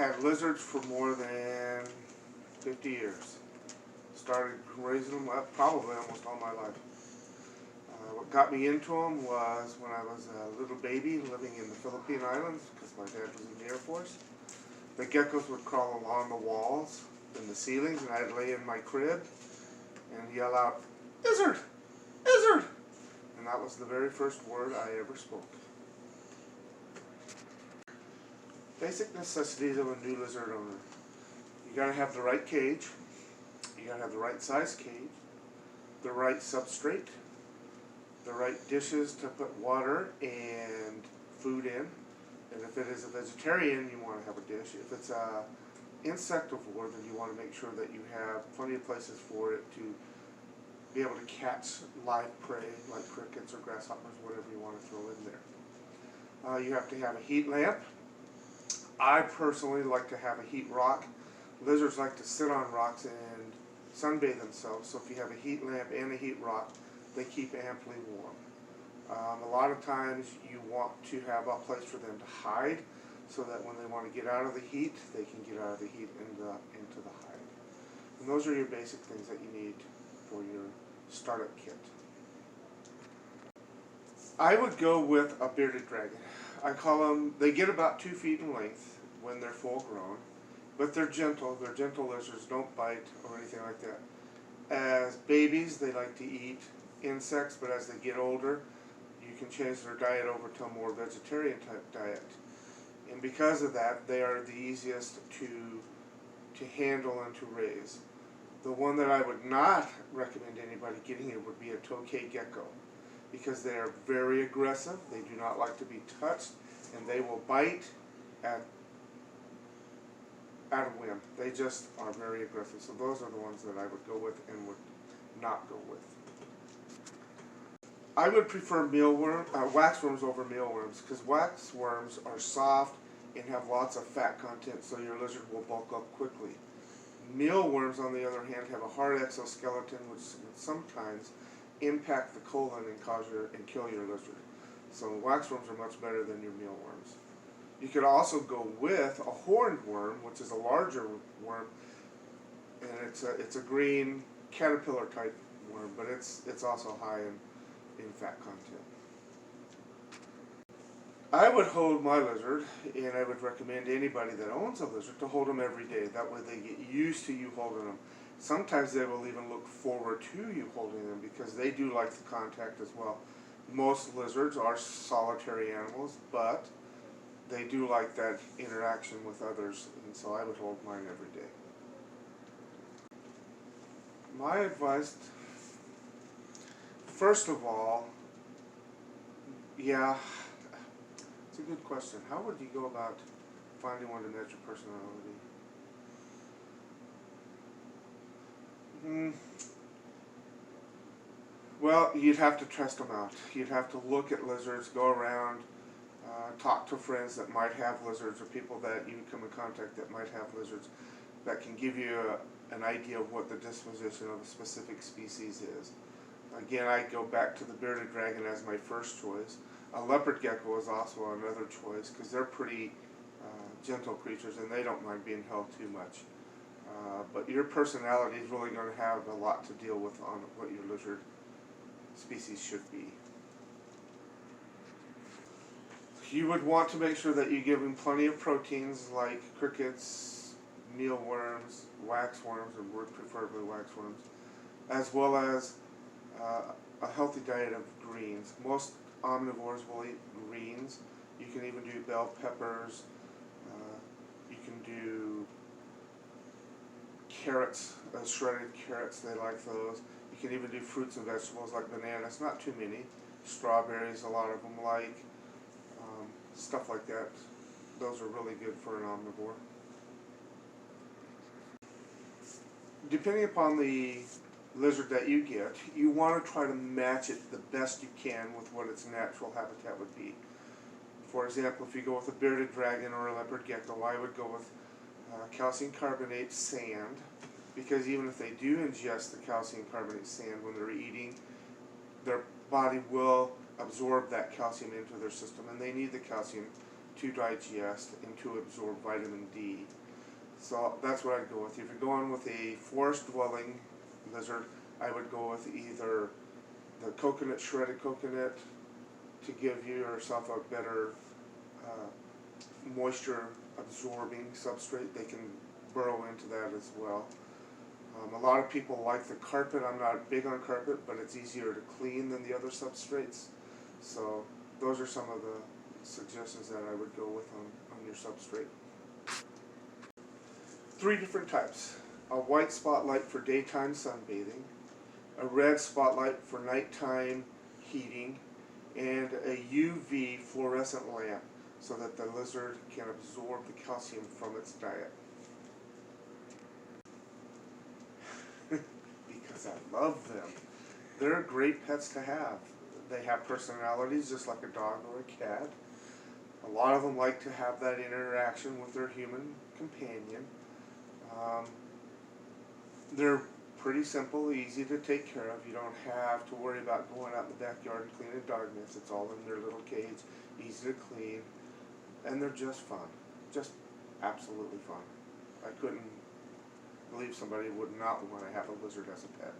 had lizards for more than 50 years. Started raising them up probably almost all my life. What got me into them was when I was a little baby living in the Philippine Islands because my dad was in the Air Force. The geckos would crawl along the walls and the ceilings, and I'd lay in my crib and yell out, "Lizard! Lizard!" And that was the very first word I ever spoke. Basic necessities of a new lizard owner. You gotta have the right cage. You gotta have the right size cage, the right substrate, the right dishes to put water and food in. And if it is a vegetarian, you want to have a dish. If it's a insectivore, then you want to make sure that you have plenty of places for it to be able to catch live prey like crickets or grasshoppers, whatever you want to throw in there. You have to have a heat lamp. I personally like to have a heat rock. Lizards like to sit on rocks and sunbathe themselves, so if you have a heat lamp and a heat rock, they keep amply warm. A lot of times you want to have a place for them to hide so that when they want to get out of the heat, they can get out of the heat into the hide. And those are your basic things that you need for your startup kit. I would go with a bearded dragon. I call them, they get about 2 feet in length when they're full grown, but they're gentle. They're gentle lizards, don't bite or anything like that. As babies, they like to eat insects, but as they get older, you can change their diet over to a more vegetarian type diet. And because of that, they are the easiest to handle and to raise. The one that I would not recommend anybody getting it would be a tokay gecko, because they are very aggressive, they do not like to be touched, and they will bite at a whim. They just are very aggressive. So those are the ones that I would go with and would not go with. I would prefer waxworms over mealworms, because waxworms are soft and have lots of fat content, so your lizard will bulk up quickly. Mealworms, on the other hand, have a hard exoskeleton, which can sometimes impact the colon and kill your lizard. So waxworms are much better than your mealworms. You could also go with a horned worm, which is a larger worm, and it's a green caterpillar type worm, but it's also high in fat content. I would hold my lizard, and I would recommend anybody that owns a lizard to hold them every day. That way they get used to you holding them. Sometimes they will even look forward to you holding them because they do like the contact as well. Most lizards are solitary animals, but they do like that interaction with others, and so I would hold mine every day. My advice, first of all, yeah, it's a good question. How would you go about finding one to match your personality? Well, you'd have to test them out. You'd have to look at lizards, go around, talk to friends that might have lizards or people that you come in contact that might have lizards that can give you an idea of what the disposition of a specific species is. Again, I go back to the bearded dragon as my first choice. A leopard gecko is also another choice because they're pretty gentle creatures and they don't mind being held too much. But your personality is really going to have a lot to deal with on what your lizard species should be. You would want to make sure that you give them plenty of proteins like crickets, mealworms, waxworms, and preferably waxworms, as well as a healthy diet of greens. Most omnivores will eat greens. You can even do bell peppers. You can do carrots, shredded carrots, they like those. You can even do fruits and vegetables like bananas, not too many. Strawberries, a lot of them like. Stuff like that. Those are really good for an omnivore. Depending upon the lizard that you get, you want to try to match it the best you can with what its natural habitat would be. For example, if you go with a bearded dragon or a leopard gecko, I would go with calcium carbonate sand, because even if they do ingest the calcium carbonate sand when they're eating, their body will absorb that calcium into their system, and they need the calcium to digest and to absorb vitamin D. So that's what I'd go with. If you're going with a forest dwelling lizard, I would go with either the coconut, shredded coconut, to give yourself a better moisture absorbing substrate. They can burrow into that as well. A lot of people like the carpet. I'm not big on carpet, but it's easier to clean than the other substrates. So those are some of the suggestions that I would go with on your substrate. 3 different types. A white spotlight for daytime sunbathing, a red spotlight for nighttime heating, and a UV fluorescent lamp so that the lizard can absorb the calcium from its diet. Because I love them. They're great pets to have. They have personalities just like a dog or a cat. A lot of them like to have that interaction with their human companion. They're pretty simple, easy to take care of. You don't have to worry about going out in the backyard and cleaning dog nets. It's all in their little cage, easy to clean, and they're just fun. Just absolutely fun. I couldn't believe somebody would not want to have a lizard as a pet.